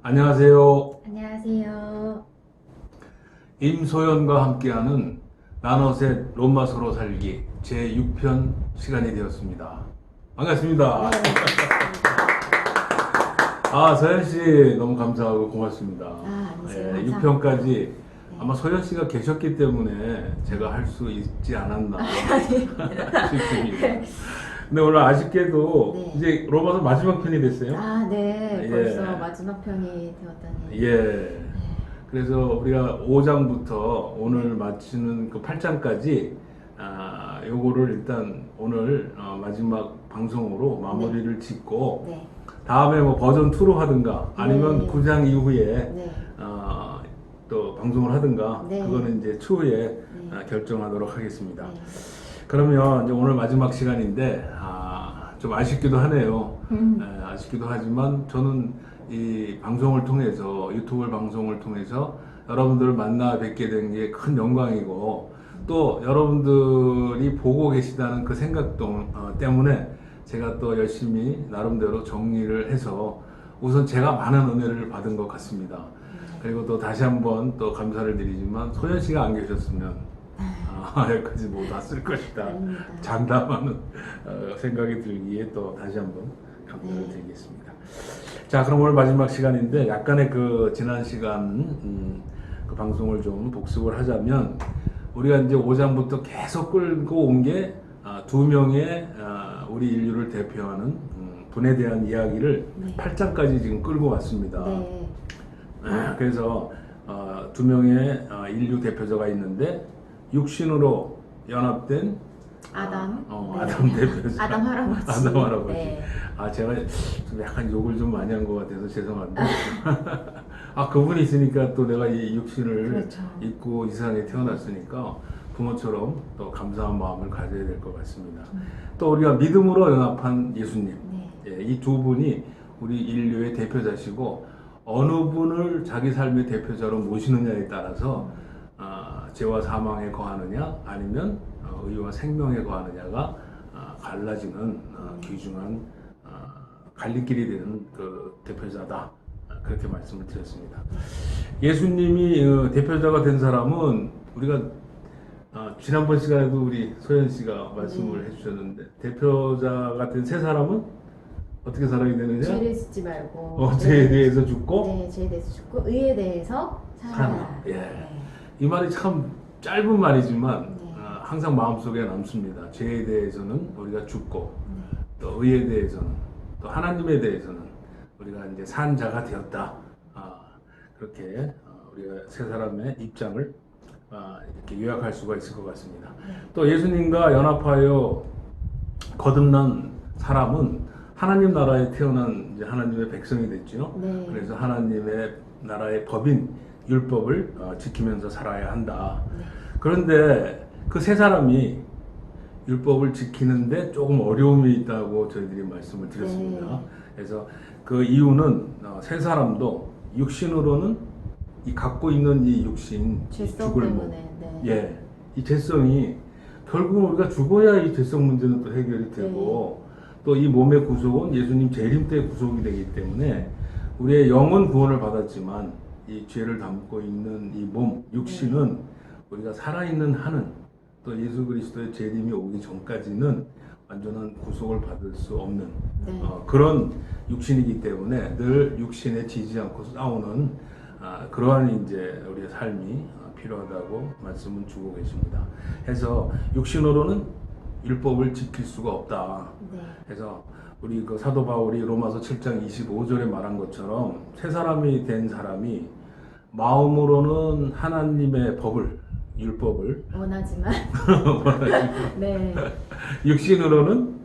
안녕하세요. 안녕하세요. 임소연과 함께하는 나넛의 로마서로 살기 제6편 시간이 되었습니다. 반갑습니다. 네, 서연 씨 너무 감사하고 고맙습니다. 아니세요. 6편까지 아마 소연 씨가 계셨기 때문에 제가 할 수 있지 않았나 싶습니다. 근데 오늘 아쉽게도 네. 이제 로마서 마지막 편이 됐어요. 네. 예. 벌써 마지막 편이 되었다니. 예. 그래서 우리가 5장부터 오늘 마치는 그 8장까지 요거를 일단 오늘 마지막 방송으로 마무리를 짓고 네. 다음에 뭐 버전 2로 하든가 아니면 네. 9장 이후에 네. 또 방송을 하든가 네. 그거는 이제 추후에 네. 결정하도록 하겠습니다. 네. 그러면 이제 오늘 마지막 시간인데 좀 아쉽기도 하네요. 아쉽기도 하지만 저는 이 방송을 통해서 유튜브 방송을 통해서 여러분들을 만나 뵙게 된 게 큰 영광이고 또 여러분들이 보고 계시다는 그 생각 때문에 제가 또 열심히 나름대로 정리를 해서 우선 제가 많은 은혜를 받은 것 같습니다. 그리고 또 다시 한번 또 감사를 드리지만 소연 씨가 안 계셨으면 여기까지 못 왔을 것이다. 아닙니다. 장담하는 생각이 들기에 또 다시 한번 감사를 네. 드리겠습니다. 자, 그럼 오늘 마지막 시간인데 약간의 그 지난 시간 그 방송을 좀 복습을 하자면 우리가 이제 5장부터 계속 끌고 온 게 두 명의 우리 인류를 대표하는 분에 대한 이야기를 네. 8장까지 지금 끌고 왔습니다. 네. 그래서 두 명의 인류 대표자가 있는데 육신으로 연합된 아담. 네. 아담 대표자. 아담 할아버지. 아담 할아버지. 네. 제가 좀 약간 욕을 좀 많이 한 것 같아서 죄송한데. 그분이 있으니까 또 내가 이 육신을 그렇죠. 입고 이 세상에 태어났으니까 부모처럼 또 감사한 마음을 가져야 될 것 같습니다. 또 우리가 믿음으로 연합한 예수님. 네. 이 두 분이 우리 인류의 대표자시고 어느 분을 자기 삶의 대표자로 모시느냐에 따라서 죄와 사망에 거하느냐 아니면 의와 생명에 거하느냐가 갈라지는 귀중한 갈림길이 되는 그 대표자다. 그렇게 말씀을 드렸습니다. 예수님이 대표자가 된 사람은 우리가 지난번 시간에도 우리 소연 씨가 말씀을 해주셨는데 대표자가 된 세 사람은 어떻게 살아야 되느냐? 죄를 짓지 말고. 죄에 대해서 죽고 네, 죄에 대해서 죽고 의에 대해서 살아라. 예. 네. 이 말이 참 짧은 말이지만 네. 항상 마음속에 남습니다. 죄에 대해서는 우리가 죽고 네. 또 의에 대해서는 또 하나님에 대해서는 우리가 이제 산 자가 되었다. 그렇게 우리가 세 사람의 입장을 이렇게 요약할 수가 있을 것 같습니다. 또 예수님과 연합하여 거듭난 사람은 하나님 나라에 태어난 이제 하나님의 백성이 됐죠. 네. 그래서 하나님의 나라의 법인 율법을 지키면서 살아야 한다. 네. 그런데 그 세 사람이 율법을 지키는데 조금 어려움이 있다고 저희들이 말씀을 드렸습니다. 네. 그래서 그 이유는 세 사람도 육신으로는 이 갖고 있는 이 육신, 이 죄성 죽을 몸, 때문에. 네. 예, 이 죄성이 결국은 우리가 죽어야 이 죄성 문제는 또 해결이 되고 또 이 몸의 구속은 예수님 재림 때 구속이 되기 때문에 우리의 영은 구원을 받았지만 이 죄를 담고 있는 이 몸, 육신은 우리가 살아있는 한은 또 예수 그리스도의 재림이 오기 전까지는 완전한 구속을 받을 수 없는 네. 그런 육신이기 때문에 늘 육신에 지지 않고 싸우는 그러한 이제 우리의 삶이 필요하다고 말씀을 주고 계십니다. 해서 육신으로는 율법을 지킬 수가 없다. 네. 그래서 우리 그 사도 바울이 로마서 7장 25절에 말한 것처럼 새 사람이 된 사람이 마음으로는 하나님의 법을 율법을 원하지만. 네. 육신으로는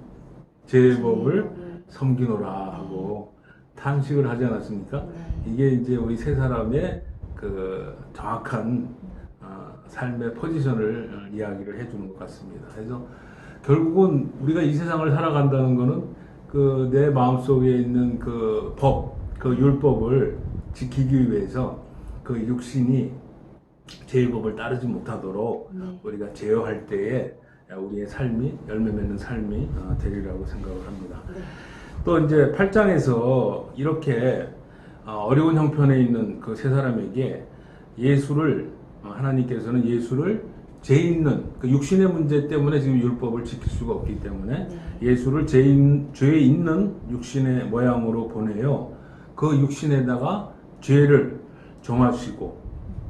죄의 법을 법을. 섬기노라 하고 탄식을 하지 않았습니까? 네. 이게 이제 우리 세 사람의 그 정확한 삶의 포지션을 이야기를 해주는 것 같습니다. 그래서 결국은 우리가 이 세상을 살아간다는 것은 그 내 마음속에 있는 그 법, 그 율법을 지키기 위해서 그 육신이 죄의 법을 따르지 못하도록 네. 우리가 제어할 때에 우리의 삶이 열매 맺는 삶이 되리라고 생각을 합니다. 네. 또 이제 8장에서 이렇게 어려운 형편에 있는 그 세 사람에게 예수를 하나님께서는 예수를 죄 있는 그 육신의 문제 때문에 지금 율법을 지킬 수가 없기 때문에 네. 예수를 죄 있는 육신의 모양으로 보내요. 그 육신에다가 죄를 정하시고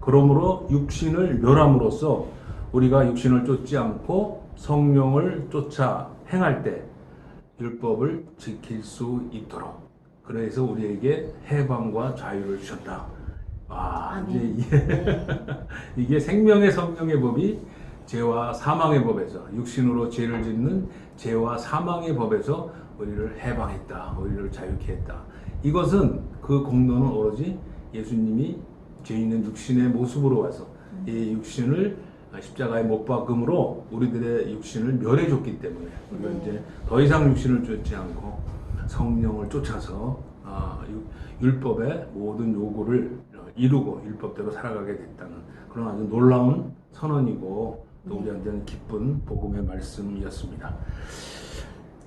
그러므로 육신을 멸함으로써 우리가 육신을 쫓지 않고 성령을 쫓아 행할 때 율법을 지킬 수 있도록 그래서 우리에게 해방과 자유를 주셨다. 아멘. 이제 네. 이게 생명의 성령의 법이 죄와 사망의 법에서 육신으로 죄를 짓는 죄와 사망의 법에서 우리를 해방했다. 우리를 자유케 했다. 이것은 그 공로는 오로지 예수님이 죄 있는 육신의 모습으로 와서 이 육신을 십자가에 못 박음으로 우리들의 육신을 멸해 줬기 때문에 우리가 네. 이제 더 이상 육신을 쫓지 않고 성령을 쫓아서 율법의 모든 요구를 이루고 율법대로 살아가게 됐다는 그런 아주 놀라운 선언이고 또 우리한테는 기쁜 복음의 말씀이었습니다.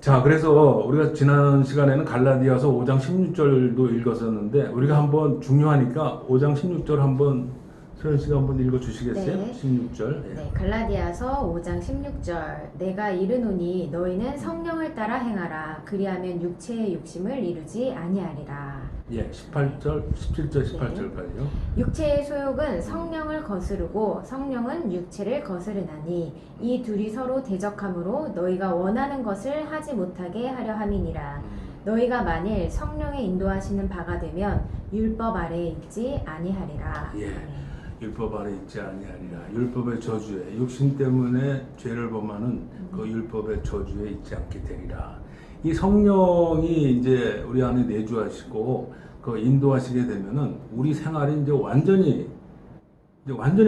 자, 그래서 우리가 지난 시간에는 갈라디아서 5장 16절도 읽었었는데 우리가 한번 중요하니까 5장 16절 한번 소연 씨가 한번 읽어 주시겠어요? 네. 16절. 네, 갈라디아서 5장 16절 내가 이르노니 너희는 성령을 따라 행하라 그리하면 육체의 욕심을 이루지 아니하리라. 예, 18절, 17절, 18절까지요. 육체의 소욕은 성령을 거스르고 성령은 육체를 거스르나니 이 둘이 서로 대적함으로 너희가 원하는 것을 하지 못하게 하려 함이니라. 너희가 만일 성령의 인도하시는 바가 되면 율법 아래에 있지 아니하리라. 예. 율법 아래 있지 아니하리라. 율법의 저주에 육신 때문에 죄를 범하는 그 율법의 저주에 있지 않게 되리라. 이 성령이 이제 우리 안에 내주하시고 그 인도하시게 되면은 우리 생활이 이제 완전히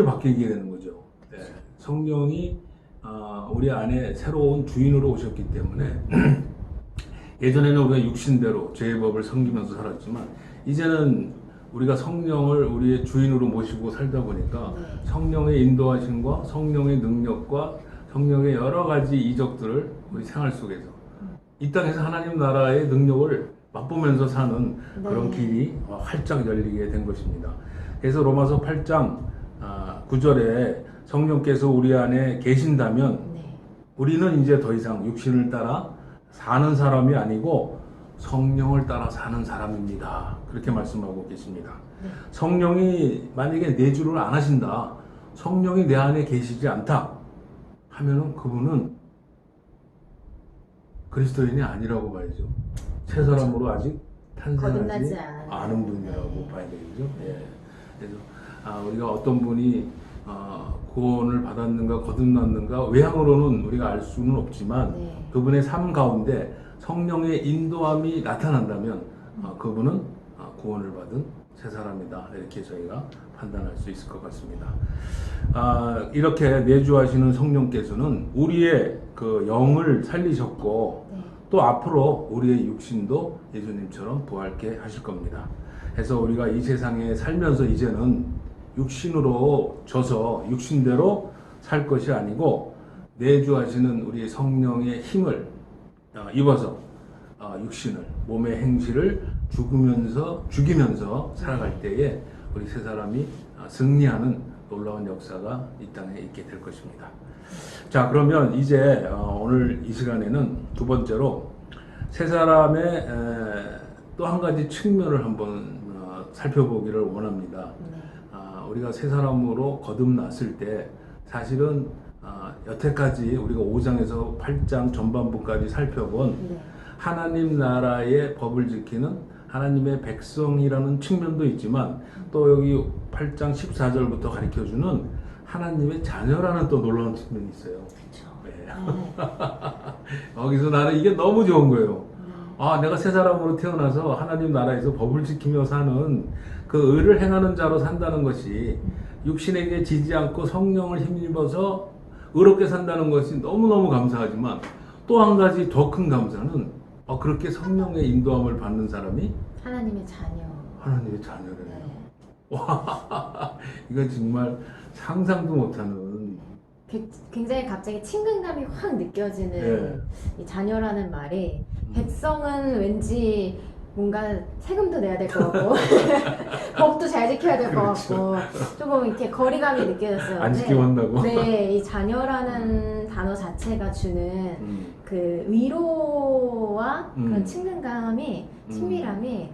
바뀌게 되는 거죠. 네. 성령이 우리 안에 새로운 주인으로 오셨기 때문에 예전에는 우리가 육신대로 죄의 법을 섬기면서 살았지만 이제는 우리가 성령을 우리의 주인으로 모시고 살다 보니까 성령의 인도하심과 성령의 능력과 성령의 여러 가지 이적들을 우리 생활 속에서 이 땅에서 하나님 나라의 능력을 맛보면서 사는 그런 길이 활짝 열리게 된 것입니다. 그래서 로마서 8장 9절에 성령께서 우리 안에 계신다면 우리는 이제 더 이상 육신을 따라 사는 사람이 아니고 성령을 따라 사는 사람입니다. 그렇게 말씀하고 계십니다. 성령이 만약에 내주를 안 하신다, 성령이 내 안에 계시지 않다 하면은 그분은 그리스도인이 아니라고 봐야죠. 새 사람으로 아직 탄생하지 않은 분이라고 봐야 되겠죠. 예. 그래서 우리가 어떤 분이 구원을 받았는가 거듭났는가 외향으로는 우리가 알 수는 없지만 그분의 삶 가운데 성령의 인도함이 나타난다면 그분은 구원을 받은 새 사람이다 이렇게 저희가 판단할 수 있을 것 같습니다. 이렇게 내주하시는 성령께서는 우리의 그 영을 살리셨고 또 앞으로 우리의 육신도 예수님처럼 부활케 하실 겁니다. 그래서 우리가 이 세상에 살면서 이제는 육신으로 져서 육신대로 살 것이 아니고 내주하시는 우리 성령의 힘을 입어서 육신을 몸의 행실을 죽이면서 살아갈 때에 우리 세 사람이 승리하는 놀라운 역사가 이 땅에 있게 될 것입니다. 자, 그러면 이제 오늘 이 시간에는 두 번째로 세 사람의 또 한 가지 측면을 한번 살펴보기를 원합니다. 우리가 세 사람으로 거듭났을 때 사실은 여태까지 우리가 5장에서 8장 전반부까지 살펴본 하나님 나라의 법을 지키는 하나님의 백성이라는 측면도 있지만 또 여기 8장 14절부터 가르쳐주는 하나님의 자녀라는 또 놀라운 측면이 있어요. 네. 여기서 나는 이게 너무 좋은 거예요. 내가 새 사람으로 태어나서 하나님 나라에서 법을 지키며 사는 그 의를 행하는 자로 산다는 것이 육신에게 지지 않고 성령을 힘입어서 의롭게 산다는 것이 너무너무 감사하지만 또 한 가지 더 큰 감사는 그렇게 성령의 인도함을 받는 사람이 하나님의 자녀라네요. 와, 이건 정말 상상도 못하는 굉장히 갑자기 친근감이 확 느껴지는 이 자녀라는 말이 백성은 왠지 뭔가 세금도 내야 될 것 같고 법도 잘 지켜야 될 것 그렇죠. 같고 조금 이렇게 거리감이 느껴졌어요. 안 지키면 혼나고. 네, 이 자녀라는 단어 자체가 주는 음. 그 위로와 그런 음. 친근감이 친밀함이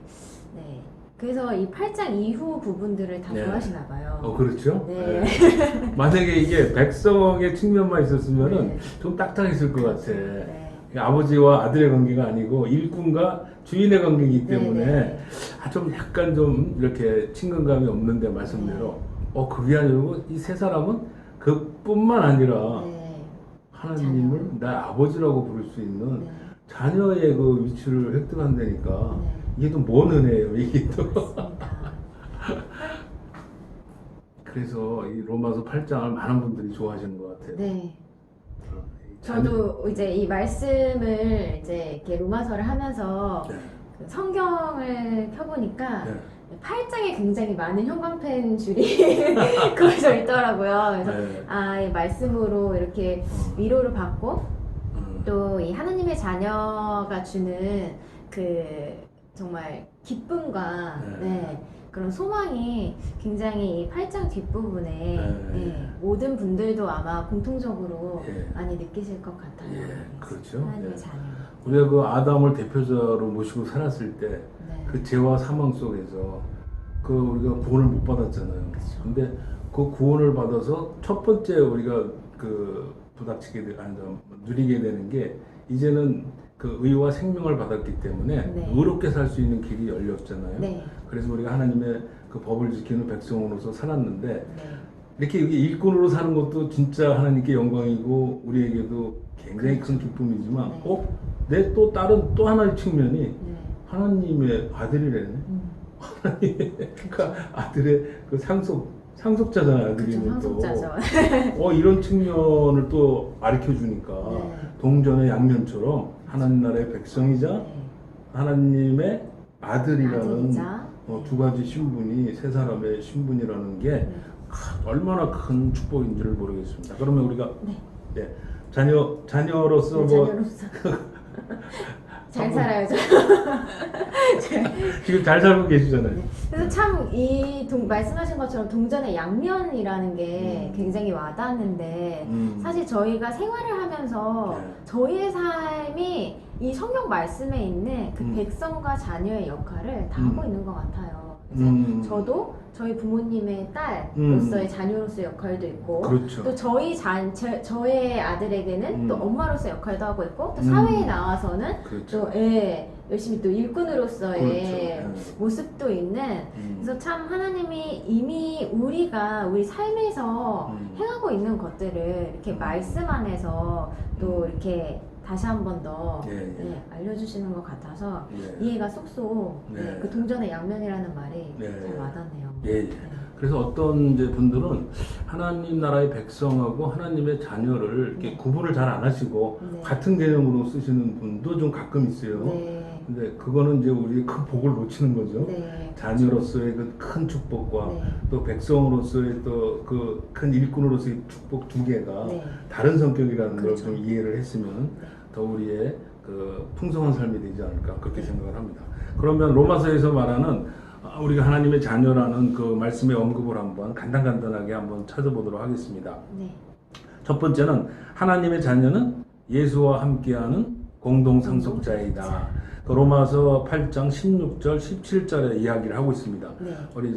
네. 그래서 이 8장 이후 부분들을 다 네. 좋아하시나 봐요. 그렇죠. 네. 네. 만약에 이게 백성의 측면만 있었으면은 네. 좀 딱딱했을 것 같아. 네. 아버지와 아들의 관계가 아니고 일꾼과 주인의 관계이기 때문에 네. 좀 약간 좀 이렇게 친근감이 없는데 말씀대로 그게 아니고 이 세 사람은 그뿐만 아니라 네. 하나님을 나의 아버지라고 부를 수 있는 네. 자녀의 그 위치를 획득한다니까 네. 이게 또 뭔 은혜예요 이게 또. 맞습니다. 그래서 이 로마서 8장을 많은 분들이 좋아하시는 것 같아요. 네. 이 저도 이제 이 말씀을 이제 이렇게 로마서를 하면서 네. 그 성경을 펴보니까 네. 8장에 굉장히 많은 형광펜 줄이 그어져 있더라고요. 그래서 네. 이 말씀으로 이렇게 위로를 받고 음. 또 이 하나님의 자녀가 주는 그 정말 기쁨과 네. 네, 그런 소망이 굉장히 이 8장 뒷부분에 네. 네, 모든 분들도 아마 공통적으로 예. 많이 느끼실 것 같아요. 예, 그렇죠. 하나님의 예. 자녀. 우리가 그 아담을 대표자로 모시고 살았을 때 그 네. 죄와 사망 속에서 그 우리가 구원을 못 받았잖아요. 그렇죠. 근데 그 구원을 받아서 첫 번째 우리가 그 누리게 되는 게 이제는 그 의와 생명을 받았기 때문에 네. 의롭게 살 수 있는 길이 열렸잖아요. 네. 그래서 우리가 하나님의 그 법을 지키는 백성으로서 살았는데 네. 이렇게 일꾼으로 사는 것도 진짜 하나님께 영광이고 우리에게도 굉장히 큰 기쁨이지만 네. 내 또 다른 또 하나의 측면이 네. 하나님의 아들이래네. 그러니까 아들의 그 상속자잖아요. 그렇죠. 아들이면 또. 상속자죠. 이런 측면을 또 가르쳐 주니까 네. 동전의 양면처럼 하나님 나라의 백성이자 네. 하나님의 아들이라는 아들이자. 두 가지 신분이 세 사람의 신분이라는 게 네. 얼마나 큰 축복인지를 모르겠습니다. 그러면 우리가 네. 자녀로서 네, 뭐 자녀로서 잘 살아야죠. 지금 잘 살고 계시잖아요. 그래서 참 이 말씀하신 것처럼 동전의 양면이라는 게 굉장히 와닿는데 사실 저희가 생활을 하면서 네. 저희의 삶이 이 성경 말씀에 있는 그 백성과 자녀의 역할을 다 하고 있는 것 같아요. 이제 저도 저희 부모님의 딸로서의 자녀로서의 역할도 있고 그렇죠. 또 저의 아들에게는 또 엄마로서의 역할도 하고 있고 또 사회에 나와서는 그렇죠. 또 열심히 또 일꾼으로서의 그렇죠. 모습도 있는 그래서 참 하나님이 이미 우리 삶에서 행하고 있는 것들을 이렇게 말씀 안에서 또 이렇게 다시 한 번 더 알려주시는 것 같아서 이해가 쏙쏙 네. 그 동전의 양면이라는 말이 네. 잘 와닿네요. 예. 네. 그래서 어떤 이제 분들은 하나님 나라의 백성하고 하나님의 자녀를 이렇게 구분을 잘 안 하시고 네. 같은 개념으로 쓰시는 분도 좀 가끔 있어요. 네. 근데 그거는 이제 우리 큰 복을 놓치는 거죠. 네. 자녀로서의 그 큰 축복과 네. 또 백성으로서의 또 그 큰 일꾼으로서의 축복 두 개가 네. 다른 성격이라는 그렇죠. 걸 좀 이해를 했으면 더 우리의 그 풍성한 삶이 되지 않을까 그렇게 네. 생각을 합니다. 그러면 로마서에서 말하는 우리가 하나님의 자녀라는 그 말씀의 언급을 한번 간단하게 한번 찾아보도록 하겠습니다. 네. 첫 번째는 하나님의 자녀는 예수와 함께하는 공동 상속자이다. 그 로마서 8장 16절 17절에 이야기를 하고 있습니다. 네. 우리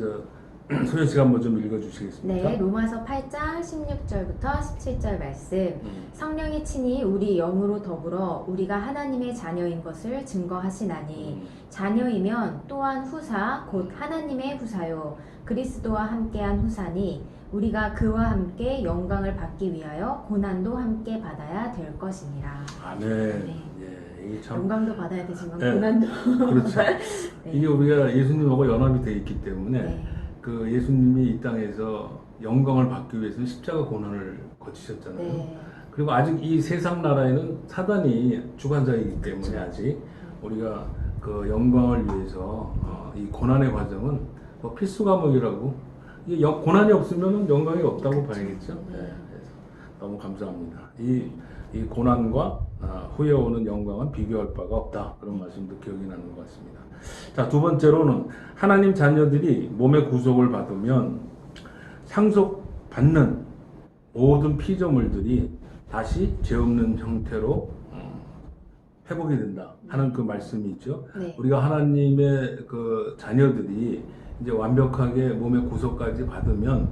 소연 씨가 한번 좀 읽어주시겠습니까? 네, 로마서 8장 16절부터 17절 말씀. 성령이 친히 우리 영으로 더불어 우리가 하나님의 자녀인 것을 증거하시나니 자녀이면 또한 후사 곧 하나님의 후사요 그리스도와 함께한 후사니 우리가 그와 함께 영광을 받기 위하여 고난도 함께 받아야 될 것이니라. 아멘. 네. 예, 이게 참 영광도 받아야 되지만 네. 고난도. 그렇죠. 네. 이게 우리가 예수님하고 연합이 되어 있기 때문에 네. 그 예수님이 이 땅에서 영광을 받기 위해서는 십자가 고난을 거치셨잖아요. 네. 그리고 아직 이 세상 나라에는 사단이 주관자이기 때문에 그렇죠. 아직 우리가 그 영광을 위해서 이 고난의 과정은 뭐 필수 과목이라고 이게 고난이 없으면 영광이 없다고 그렇죠. 봐야겠죠. 네. 네. 그래서 너무 감사합니다. 이 고난과 후에 오는 영광은 비교할 바가 없다. 그런 말씀도 기억이 나는 것 같습니다. 자, 두 번째로는 하나님 자녀들이 몸의 구속을 받으면 상속받는 모든 피조물들이 다시 죄 없는 형태로 회복이 된다 하는 그 말씀이 있죠. 네. 우리가 하나님의 그 자녀들이 이제 완벽하게 몸의 구속까지 받으면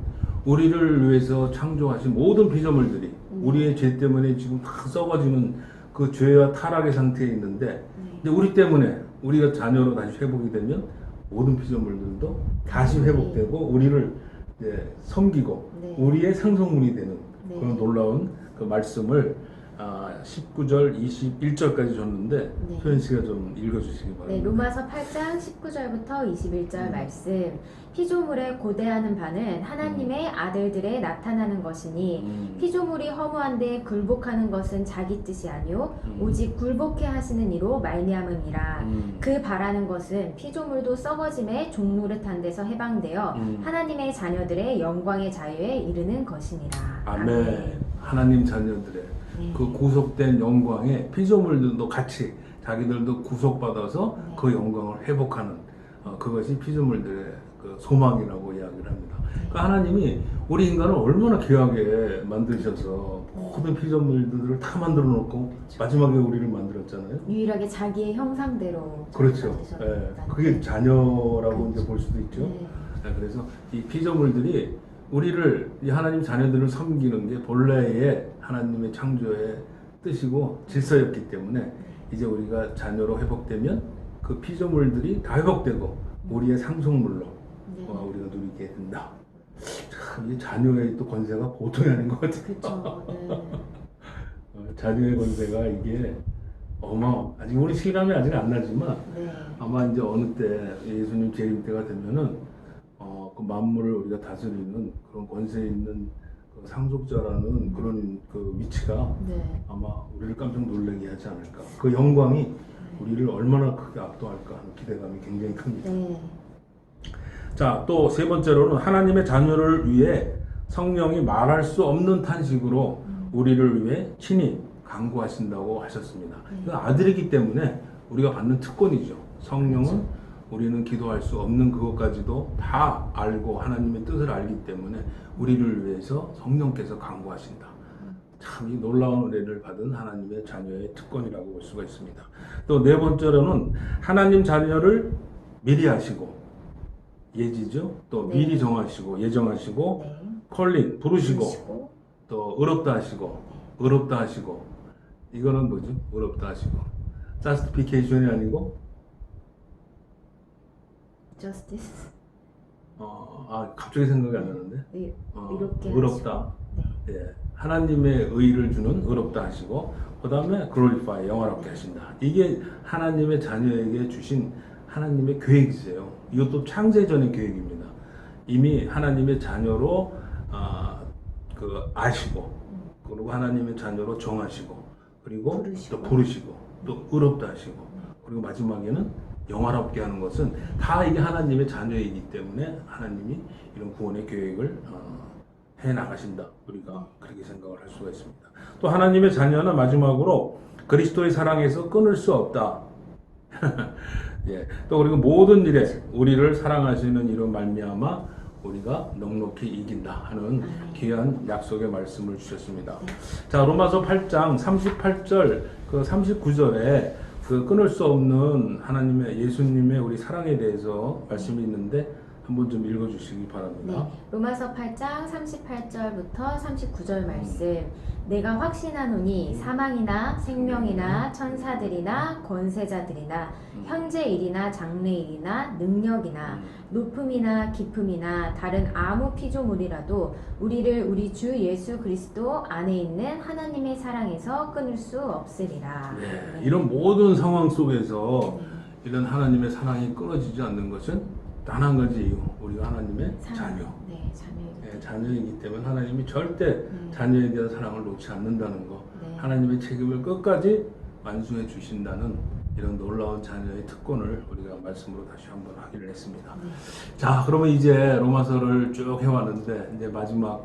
우리를 위해서 창조하신 모든 피조물들이 우리의 죄 때문에 지금 다 썩어지는 그 죄와 타락의 상태에 있는데 이제 우리 때문에 우리가 자녀로 다시 회복이 되면 모든 피조물들도 다시 회복되고 우리를 이제 섬기고 네. 우리의 상속물이 되는 네. 그런 놀라운 그 말씀을 19절, 21절까지 줬는데 네. 소연 씨가 좀 읽어주시기 바랍니다. 네, 로마서 8장 19절부터 21절 말씀. 피조물에 고대하는 바는 하나님의 아들들에 나타나는 것이니 피조물이 허무한데 굴복하는 것은 자기 뜻이 아니요 오직 굴복해 하시는 이로 말미암음이라. 그 바라는 것은 피조물도 썩어짐에 종노릇한 데서 해방되어 하나님의 자녀들의 영광의 자유에 이르는 것이니라. 아멘. 하나님 자녀들의 네. 그 구속된 영광에 피조물들도 같이 자기들도 구속받아서 네. 그 영광을 회복하는 그것이 피조물들의 그 소망이라고 이야기를 합니다. 그러니까 하나님이 우리 인간을 얼마나 귀하게 만드셔서 모든 피조물들을 다 만들어 놓고 마지막에 우리를 만들었잖아요. 유일하게 자기의 형상대로 그렇죠. 만드셨다는 예, 그게 자녀라고 이제 볼 수도 있죠. 네. 예, 그래서 이 피조물들이 우리를 이 하나님 자녀들을 섬기는 게 본래의 하나님의 창조의 뜻이고 질서였기 때문에 이제 우리가 자녀로 회복되면 그 피조물들이 다 회복되고 우리의 상속물로 네. 우리가 누리게 된다. 참, 이 자녀의 또 권세가 보통이 아닌 것 같아요. 그렇죠. 네. 자녀의 권세가 이게 아직 우리 실감이 아직 안 나지만 네. 아마 이제 어느 때 예수님 재림 때가 되면은 그 만물을 우리가 다스리는 그런 권세 있는 그 상속자라는 그런 그 위치가 네. 아마 우리를 깜짝 놀라게 하지 않을까. 그 영광이 우리를 얼마나 크게 압도할까 하는 기대감이 굉장히 큽니다. 네. 자, 또 세 번째로는 하나님의 자녀를 위해 성령이 말할 수 없는 탄식으로 우리를 위해 친히 간구하신다고 하셨습니다. 그 아들이기 때문에 우리가 받는 특권이죠. 성령은 우리는 기도할 수 없는 그것까지도 다 알고 하나님의 뜻을 알기 때문에 우리를 위해서 성령께서 간구하신다. 참 이 놀라운 은혜를 받은 하나님의 자녀의 특권이라고 볼 수가 있습니다. 또 네 번째로는 하나님 자녀를 미리 하시고 예지죠. 또 네. 미리 정하시고 예정하시고 네. 콜린 부르시고 부르시고, 또 의롭다 하시고 의롭다 하시고 이거는 뭐죠? 의롭다 하시고 자스티피케이션이 아니고 justice. 갑자기 생각이 안 나는데 네. 이렇게 의롭다. 네. 예, 하나님의 의를 주는 의롭다 하시고 그 다음에 glorify 영화롭게 하신다. 이게 하나님의 자녀에게 주신 하나님의 계획이세요. 이것도 창세전의 계획입니다. 이미 하나님의 자녀로 아시고 그리고 하나님의 자녀로 정하시고 그리고 부르시고. 또 부르시고 또 의롭다 하시고 그리고 마지막에는 영화롭게 하는 것은 다 이게 하나님의 자녀이기 때문에 하나님이 이런 구원의 계획을 해 나가신다. 우리가 그렇게 생각을 할 수가 있습니다. 또 하나님의 자녀는 마지막으로 그리스도의 사랑에서 끊을 수 없다. 예. 또 그리고 모든 일에 우리를 사랑하시는 이로 말미암아 우리가 넉넉히 이긴다 하는 귀한 약속의 말씀을 주셨습니다. 자, 로마서 8장 38절 그 39절에 그 끊을 수 없는 하나님의 예수님의 우리 사랑에 대해서 말씀이 있는데 한번 좀 읽어주시기 바랍니다. 네. 로마서 8장 38절부터 39절 말씀. 내가 확신하노니 사망이나 생명이나 천사들이나 권세자들이나 현재 일이나 장래 일이나 능력이나 높음이나 깊음이나 다른 아무 피조물이라도 우리를 우리 주 예수 그리스도 안에 있는 하나님의 사랑에서 끊을 수 없으리라. 네, 이런 모든 상황 속에서 이런 하나님의 사랑이 끊어지지 않는 것은 단 한 가지 이유, 우리가 하나님의 자녀. 네, 자녀이기 네, 자녀이기 때문에 하나님이 절대 자녀에 대한 사랑을 놓지 않는다는 거, 네. 하나님의 책임을 끝까지 완수해 주신다는 이런 놀라운 자녀의 특권을 우리가 말씀으로 다시 한번 확인을 했습니다. 자, 그러면 이제 로마서를 쭉 해왔는데 이제 마지막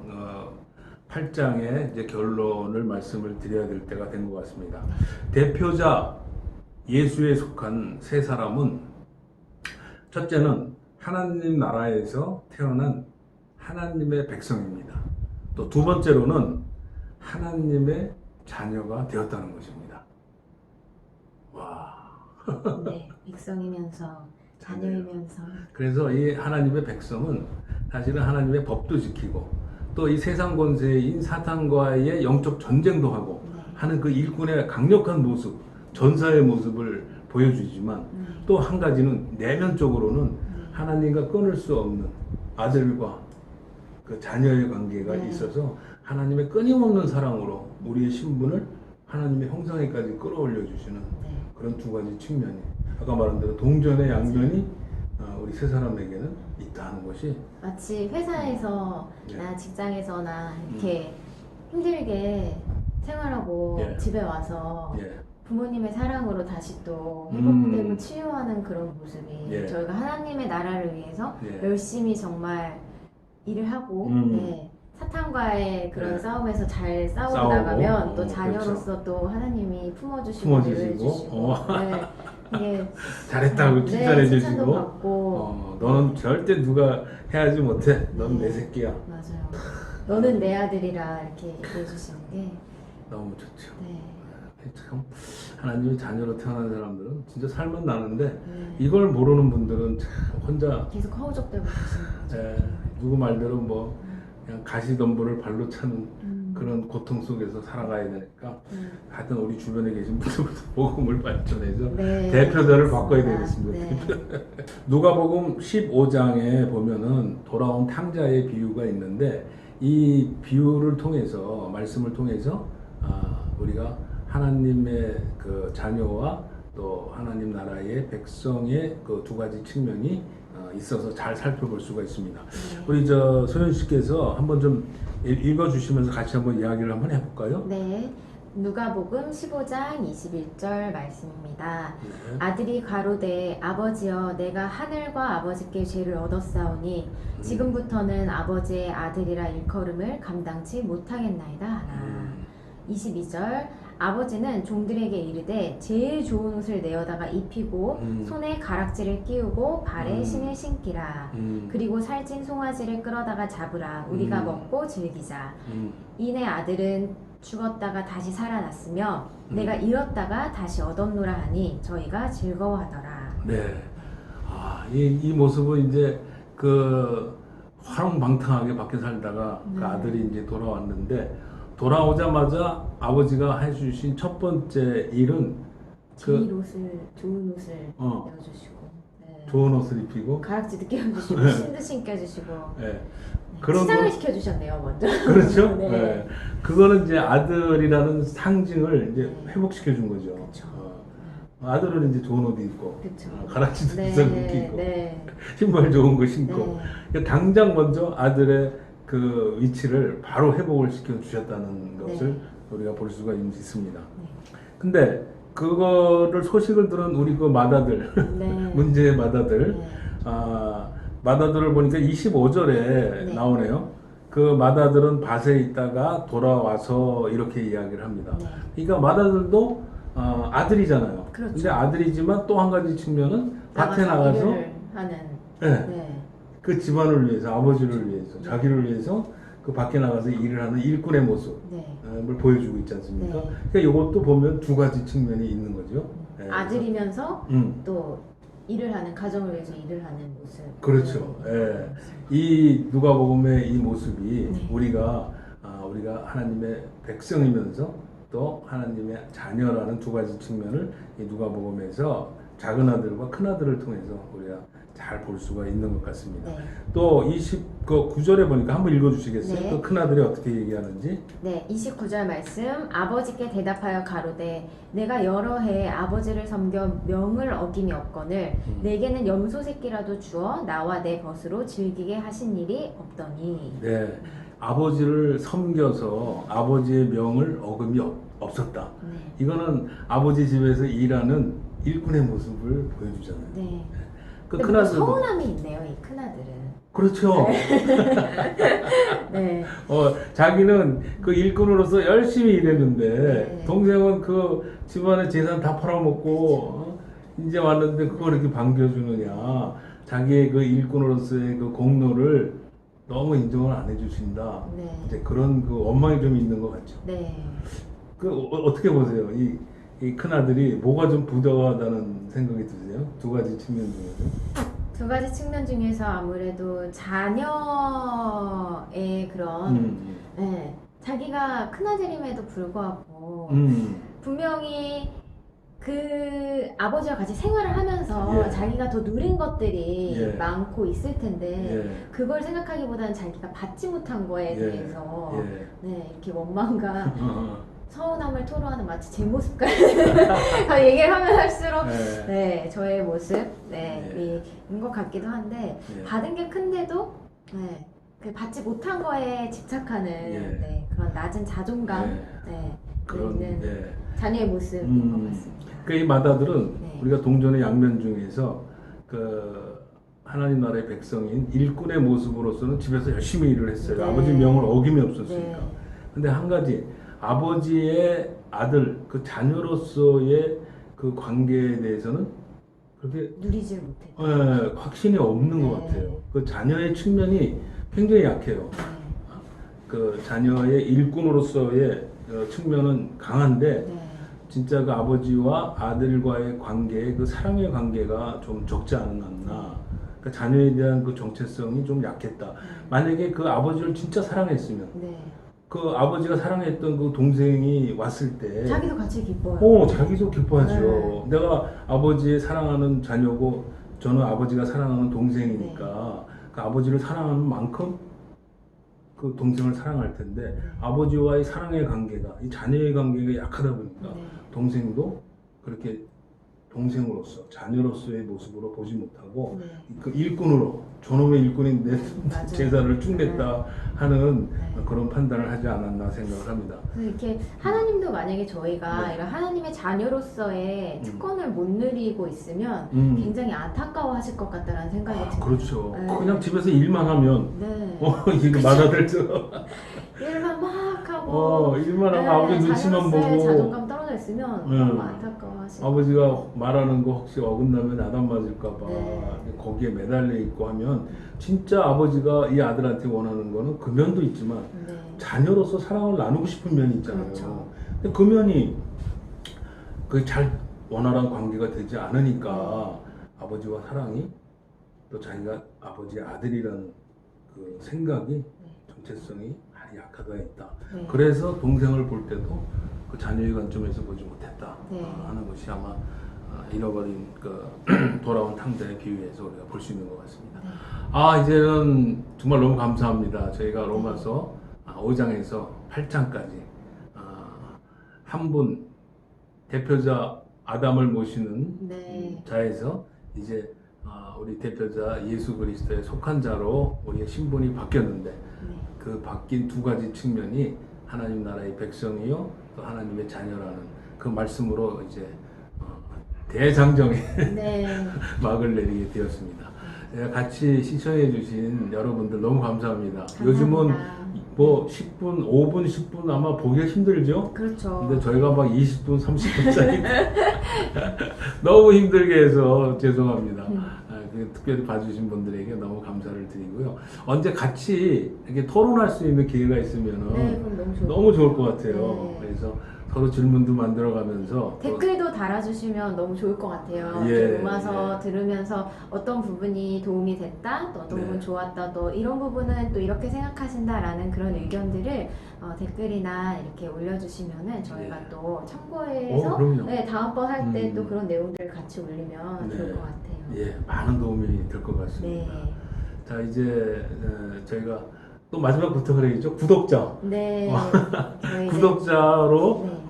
8장의 이제 결론을 말씀을 드려야 될 때가 된 것 같습니다. 대표자 예수에 속한 세 사람은 첫째는 하나님 나라에서 태어난 하나님의 백성입니다. 또 두 번째로는 하나님의 자녀가 되었다는 것입니다. 와. 네, 백성이면서 자녀이면서 그래서 이 하나님의 백성은 사실은 하나님의 법도 지키고 또 이 세상 권세인 사탄과의 영적 전쟁도 하고 네. 하는 그 일꾼의 강력한 모습, 전사의 모습을 보여주지만 또 한 가지는 내면적으로는 하나님과 끊을 수 없는 아들과 그 자녀의 관계가 네. 있어서 하나님의 끊임없는 사랑으로 우리의 신분을 하나님의 형상에까지 끌어올려 주시는 네. 그런 두 가지 측면이 아까 말한 대로 동전의 양면이 우리 세 사람에게는 있다는 것이 마치 회사에서 네. 나 직장에서나 이렇게 힘들게 생활하고 예. 집에 와서 예. 부모님의 사랑으로 다시 또 음. 회복되고 치유하는 그런 모습이 예. 저희가 하나님의 나라를 위해서 예. 열심히 정말 일을 하고 네. 사탄과의 그런 네. 싸움에서 잘 싸우고 싸우고, 나가면 또 자녀로서 그렇죠. 또 하나님이 품어주시고 품어주시고, 위로해주시고 네. 이게 잘했다고 네, 칭찬해 칭찬도 주시고 받고 너는 절대 누가 해하지 못해. 넌 네. 내 새끼야. 맞아요. 너는 내 아들이라 이렇게 얘기해 주시는 게 너무 좋죠. 네. 참 하나님의 자녀로 태어난 사람들은 진짜 살만 나는데 네. 이걸 모르는 분들은 참 혼자 계속 허우적대고 계시는 거죠. 누구 말대로 뭐 그냥 가시덤불을 발로 차는 음. 그런 고통 속에서 살아가야 되니까 하여튼 우리 주변에 계신 분들부터 복음을 발전해서 네. 대표자를 바꿔야 맞습니다. 되겠습니다. 네. 누가복음 15장에 보면은 돌아온 탕자의 비유가 있는데 이 비유를 통해서 말씀을 통해서 우리가 하나님의 그 자녀와 또 하나님 나라의 백성의 그 두 가지 측면이 있어서 잘 살펴볼 수가 있습니다. 네. 우리 저 소연 씨께서 한번 좀 읽어주시면서 같이 한번 이야기를 한번 해볼까요? 네. 누가복음 15장 21절 말씀입니다. 네. 아들이 가로되 아버지여 내가 하늘과 아버지께 죄를 얻었사오니 지금부터는 아버지의 아들이라 일컬음을 감당치 못하겠나이다 하라. 22절 아버지는 종들에게 이르되 제일 좋은 옷을 내어다가 입히고 손에 가락지를 끼우고 발에 신을 신기라. 그리고 살찐 송아지를 끌어다가 잡으라. 우리가 먹고 즐기자. 이내 아들은 죽었다가 다시 살아났으며 내가 잃었다가 다시 얻었노라 하니 저희가 즐거워하더라. 네. 이 모습은 이제 그 화롱방탕하게 밖에 살다가 그 네. 아들이 이제 돌아왔는데 돌아오자마자 아버지가 해주신 첫 번째 일은 제일 옷을 좋은 옷을 어. 내어주시고 네. 좋은 옷을 입히고 가락지도 끼워주시고 신도 신겨주시고 네. 그런 시장을 거 시켜주셨네요 먼저. 그렇죠. 네. 네. 그거는 이제 아들이라는 상징을 이제 네. 회복시켜 준 거죠. 그쵸. 아들은 이제 좋은 옷 입고 그쵸. 가락지도 네, 비싼 거 네, 끼고 네. 신발 좋은 거 신고 네. 그러니까 당장 먼저 아들의 그 위치를 바로 회복을 시켜 주셨다는 것을 네. 우리가 볼 수가 있습니다. 근데 그거를 소식을 들은 우리 그 마다들 네. 문제의 마다들 네. 마다들을 보니까 25절에 네. 나오네요. 그 마다들은 밭에 있다가 돌아와서 이렇게 이야기를 합니다. 네. 그러니까 마다들도 아들이잖아요. 그렇죠. 근데 아들이지만 또 한 가지 측면은 밭에 나가서 일을 하는. 네, 네. 그 집안을 위해서 아버지를 위해서 자기를 위해서 그 밖에 나가서 일을 하는 일꾼의 모습을 네. 보여주고 있지 않습니까? 네. 그러니까 이것도 보면 두 가지 측면이 있는 거죠. 네, 아들이면서 음. 또 일을 하는 가정을 위해서 일을 하는 모습. 그렇죠. 네. 예. 이 누가복음의 이 모습이 네. 우리가 하나님의 백성이면서 또 하나님의 자녀라는 두 가지 측면을 이 누가복음에서 작은 아들과 큰 아들을 통해서 우리가 잘 볼 수가 있는 것 같습니다. 네. 또 29절에 보니까 한번 읽어주시겠어요? 네. 그 큰 아들이 어떻게 얘기하는지? 네, 29절 말씀 아버지께 대답하여 가로되 내가 여러 해 아버지를 섬겨 명을 어김이 없거늘 내게는 염소 새끼라도 주어 나와 내 벗으로 즐기게 하신 일이 없더니. 네, 아버지를 섬겨서 아버지의 명을 어금이 없었다. 네. 이거는 아버지 집에서 일하는 일꾼의 모습을 보여주잖아요. 네. 그 근데 뭔가 큰아들도 서운함이 있네요, 이 큰아들은. 그렇죠. 네. 자기는 그 일꾼으로서 열심히 일했는데 네. 동생은 그 집안의 재산 다 팔아먹고 이제 왔는데 그걸 이렇게 반겨주느냐. 자기의 그 일꾼으로서의 그 공로를 너무 인정을 안 해주신다. 네. 이제 그런 그 원망이 좀 있는 것 같죠. 네. 어떻게 보세요? 이 큰아들이 뭐가 좀 부족하다는 생각이 드세요? 두 가지 측면 중에서. 두 가지 측면 중에서 아무래도 자녀의 그런 네, 자기가 큰아들임에도 불구하고 분명히 그 아버지와 같이 생활을 하면서 예. 자기가 더 누린 것들이 예. 많고 있을 텐데 예. 그걸 생각하기보다는 자기가 받지 못한 거에 예. 대해서 예. 네, 이렇게 원망과 어, 서운함을 토로하는 마치 제 모습까지 얘기를 하면 할수록 예. 네, 저의 모습 예. 인 것 같기도 한데 예. 받은 게 큰데도 네, 그 받지 못한 거에 집착하는 예. 네, 그런 낮은 자존감 예. 네, 그런 있는 예. 자녀의 모습인 것 같습니다. 이 마다들은 네. 우리가 동전의 양면 중에서 그 하나님 나라의 백성인 일꾼의 모습으로서는 집에서 열심히 일을 했어요. 네. 아버지 명을 어김이 없었으니까. 네. 근데 한 가지 아버지의 아들 그 자녀로서의 그 관계에 대해서는 그렇게 누리질 못했죠. 확신이 없는 네. 것 같아요. 그 자녀의 측면이 굉장히 약해요. 네. 그 자녀의 일꾼으로서의 측면은 강한데 네. 진짜 그 아버지와 아들과의 관계, 그 사랑의 관계가 좀 적지 않았나. 그러니까 자녀에 대한 그 정체성이 좀 약했다. 만약에 그 아버지를 진짜 사랑했으면, 네. 그 아버지가 사랑했던 그 동생이 왔을 때, 자기도 같이 기뻐요. 자기도 기뻐하죠. 내가 아버지의 사랑하는 자녀고, 저는 아버지가 사랑하는 동생이니까, 그 아버지를 사랑하는 만큼 그 동생을 사랑할 텐데, 아버지와의 사랑의 관계가, 이 자녀의 관계가 약하다 보니까, 네. 동생도 그렇게 동생으로서 자녀로서의 모습으로 보지 못하고 네. 그 일꾼으로 저놈의 일꾼이 내 맞아요. 재산을 쭉 냈다 하는 네. 그런 판단을 하지 않았나 생각을 합니다. 그래서 이렇게 하나님도 만약에 저희가 네. 이런 하나님의 자녀로서의 특권을 못 누리고 있으면 굉장히 안타까워하실 것 같다라는 생각이 듭니다. 그렇죠. 네. 그냥 집에서 일만 하면 네. 이게 마다들죠. 일만 막 하고 일만 하고 아버지 눈치만 자녀로서의 보고 자존감 떨어져 있으면 네. 너무 안타까워하실 아버지가 말하는 거 혹시 어긋나면 야단 맞을까봐 네. 거기에 매달려 있고 하면 진짜 아버지가 이 아들한테 원하는 거는 그 면도 있지만 네. 자녀로서 사랑을 나누고 싶은 면이 있잖아요. 그렇죠. 근데 그 면이 그게 잘 원활한 관계가 되지 않으니까 아버지와 사랑이 또 자기가 아버지의 아들이라는 그 생각이 정체성이 많이 약화가 있다. 네. 그래서 동생을 볼 때도 그 자녀의 관점에서 보지 못했다 네. 하는 것이 아마 잃어버린 그 돌아온 탕자의 비유에서 우리가 볼 수 있는 것 같습니다. 네. 이제는 정말 너무 감사합니다. 저희가 로마서 5장에서 8장까지 한 분 대표자 아담을 모시는 네. 자에서 이제 우리 대표자 예수 그리스도에 속한 자로 우리의 신분이 바뀌었는데 네. 그 바뀐 두 가지 측면이 하나님 나라의 백성이요 또 하나님의 자녀라는 그 말씀으로 이제 대장정의 네. 막을 내리게 되었습니다. 같이 시청해 주신 여러분들 너무 감사합니다. 감사합니다. 요즘은 뭐 10분, 5분, 10분 아마 보기가 힘들죠? 그렇죠. 근데 저희가 막 20분, 30분짜리 너무 힘들게 해서 죄송합니다. 특별히 봐주신 분들에게 너무 감사를 드리고요. 언제 같이 이렇게 토론할 수 있는 기회가 있으면 네, 그럼 너무 좋을 것 같아요. 네. 그래서 서로 질문도 만들어가면서 댓글도 달아주시면 너무 좋을 것 같아요. 예, 로마서 들으면서 어떤 부분이 도움이 됐다, 또 어떤 네. 부분 좋았다, 또 이런 부분은 또 이렇게 생각하신다라는 그런 의견들을 댓글이나 이렇게 올려주시면은 저희가 네. 또 참고해서 그럼요. 네, 다음번 할 때 또 음. 그런 내용들을 같이 올리면 네. 좋을 것 같아요. 예, 많은 도움이 될 것 같습니다. 네. 자, 이제 저희가 또 마지막 부탁을 해야죠. 구독자. 네. 저희 이제- 구독자로 네.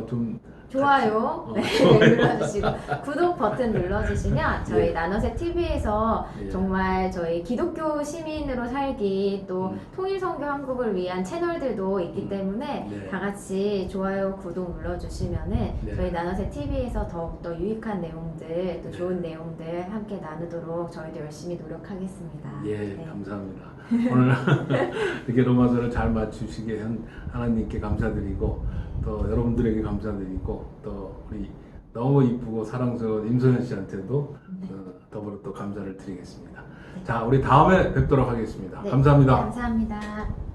좀 좋아요 같이, 네, 눌러주시고 구독 버튼 눌러주시면 저희 예. 나눠세 TV에서 예. 정말 저희 기독교 시민으로 살기 또 통일선교 한국을 위한 채널들도 있기 때문에 네. 다 같이 좋아요 구독 눌러주시면은 네. 저희 나눠세 TV에서 더욱더 유익한 내용들 또 네. 좋은 내용들 함께 나누도록 저희도 열심히 노력하겠습니다. 예, 네. 감사합니다. 오늘 이렇게 로마서를 잘 맞추시게 한 하나님께 감사드리고 또 여러분들에게 감사드리고 또 우리 너무 이쁘고 사랑스러운 임소연 씨한테도 더불어 또 감사를 드리겠습니다. 자, 우리 다음에 뵙도록 하겠습니다. 네, 감사합니다. 감사합니다.